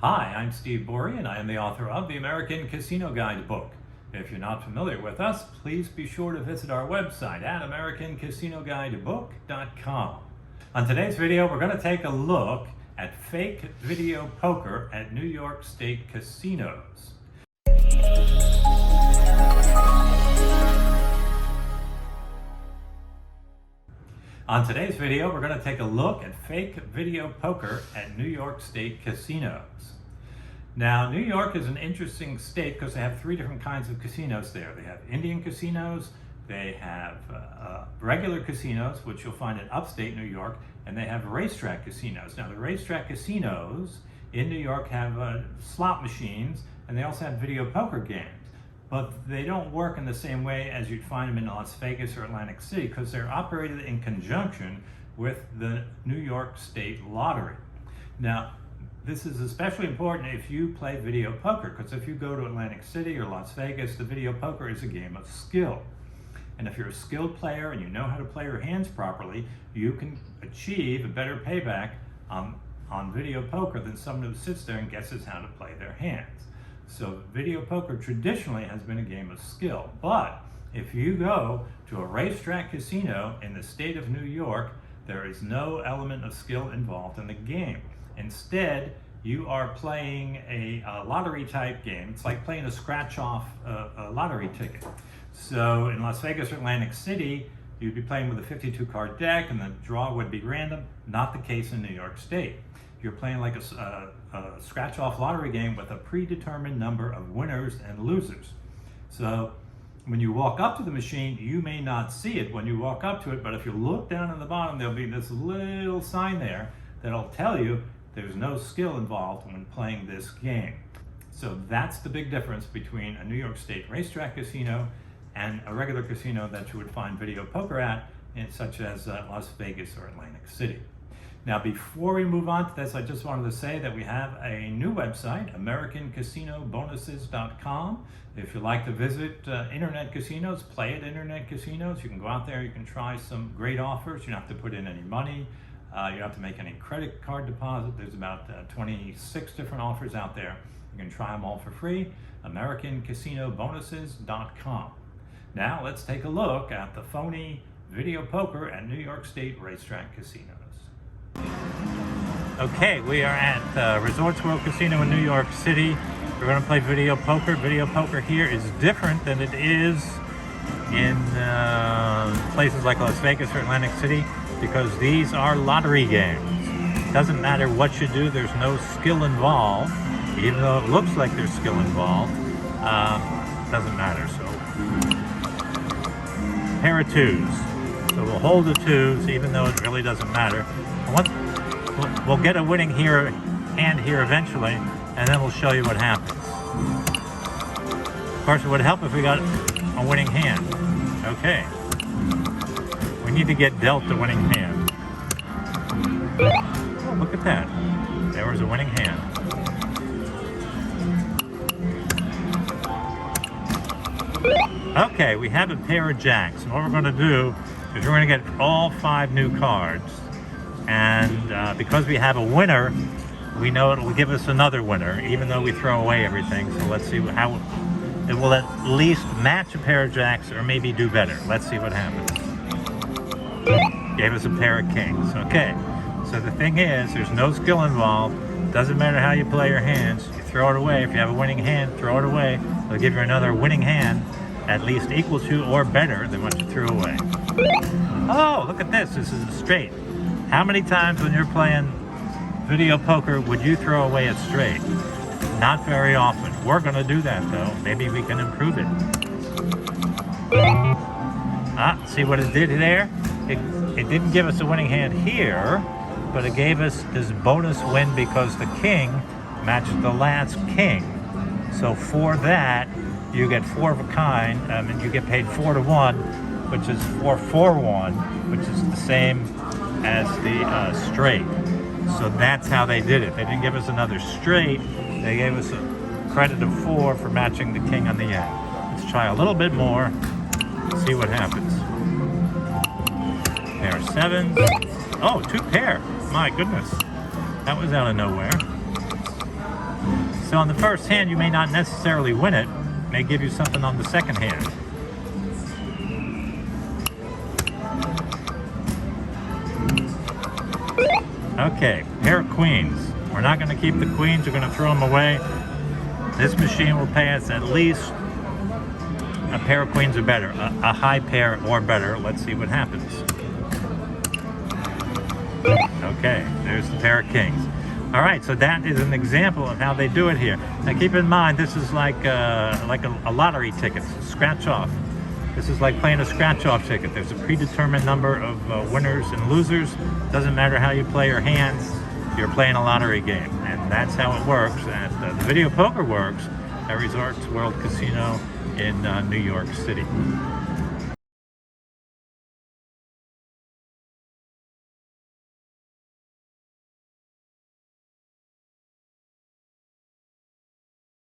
Hi, I'm Steve Bourie, and I am the author of the American Casino Guide book. If you're not familiar with us, please be sure to visit our website at americancasinoguidebook.com. On today's video, we're going to take a look at fake video poker at New York State casinos. On today's video, we're going to take a look at fake video poker at New York State casinos. Now, New York is an interesting state because they have three different kinds of casinos there. They have Indian casinos, they have regular casinos, which you'll find in upstate New York, and they have racetrack casinos. Now, the racetrack casinos in New York have slot machines, and they also have video poker games. But they don't work in the same way as you'd find them in Las Vegas or Atlantic City because they're operated in conjunction with the New York State Lottery. Now, this is especially important if you play video poker, because if you go to Atlantic City or Las Vegas, the video poker is a game of skill. And if you're a skilled player and you know how to play your hands properly, you can achieve a better payback on video poker than someone who sits there and guesses how to play their hands. So video poker traditionally has been a game of skill, but if you go to a racetrack casino in the state of New York, there is no element of skill involved in the game. Instead, you are playing a lottery type game. It's like playing a scratch off a lottery ticket. So in Las Vegas or Atlantic City, you'd be playing with a 52 card deck and the draw would be random. Not the case in New York State. You're playing like a scratch-off lottery game with a predetermined number of winners and losers. So when you walk up to the machine, you may not see it when you walk up to it, but if you look down on the bottom, there'll be this little sign there that'll tell you there's no skill involved when playing this game. So that's the big difference between a New York State racetrack casino and a regular casino that you would find video poker at, such as Las Vegas or Atlantic City. Now, before we move on to this, I just wanted to say that we have a new website, AmericanCasinoBonuses.com. If you like to visit internet casinos, play at internet casinos, you can go out there, you can try some great offers. You don't have to put in any money. You don't have to make any credit card deposit. There's about 26 different offers out there. You can try them all for free, AmericanCasinoBonuses.com. Now, let's take a look at the phony video poker at New York State racetrack casinos. Okay, we are at Resorts World Casino in New York City. We're going to play video poker. Video poker here is different than it is in places like Las Vegas or Atlantic City because these are lottery games. It doesn't matter what you do, there's no skill involved. Even though it looks like there's skill involved, it doesn't matter. So, pair of twos. So we'll hold the twos even though it really doesn't matter. We'll get a winning hand here eventually, and then we'll show you what happens. Of course, it would help if we got a winning hand. Okay. We need to get dealt the winning hand. Oh, look at that. There was a winning hand. Okay, we have a pair of jacks. And what we're going to do is we're going to get all 5 new cards. And because we have a winner, we know it will give us another winner, even though we throw away everything. So let's see how it will at least match a pair of jacks or maybe do better. Let's see what happens. Gave us a pair of kings. Okay, so the thing is, there's no skill involved. Doesn't matter how you play your hands. You throw it away. If you have a winning hand, throw it away. They'll give you another winning hand, at least equal to or better than what you threw away. Oh, look at this. This is a straight. How many times when you're playing video poker would you throw away a straight? Not very often. We're going to do that though. Maybe we can improve it. See what it did there? It didn't give us a winning hand here, but it gave us this bonus win because the king matched the last king. So for that, you get 4 of a kind, and you get paid 4 to 1, which is 4-4-1, which is the same as the straight. So that's how they did it. They didn't give us another straight. They gave us a credit of 4 for matching the king on the end. Let's try a little bit more, see what happens. Pair of 7s. Oh, 2 pair. My goodness. That was out of nowhere. So on the first hand, you may not necessarily win it. It may give you something on the second hand. Okay, pair of queens. We're not going to keep the queens, we're going to throw them away. This machine will pay us at least a pair of queens or better, a high pair or better. Let's see what happens. Okay, there's the pair of kings. All right, so that is an example of how they do it here. Now keep in mind, this is like a lottery ticket, scratch off. This is like playing a scratch-off ticket. There's a predetermined number of winners and losers. Doesn't matter how you play your hands, you're playing a lottery game. And that's how it works. And the video poker works at Resorts World Casino in New York City.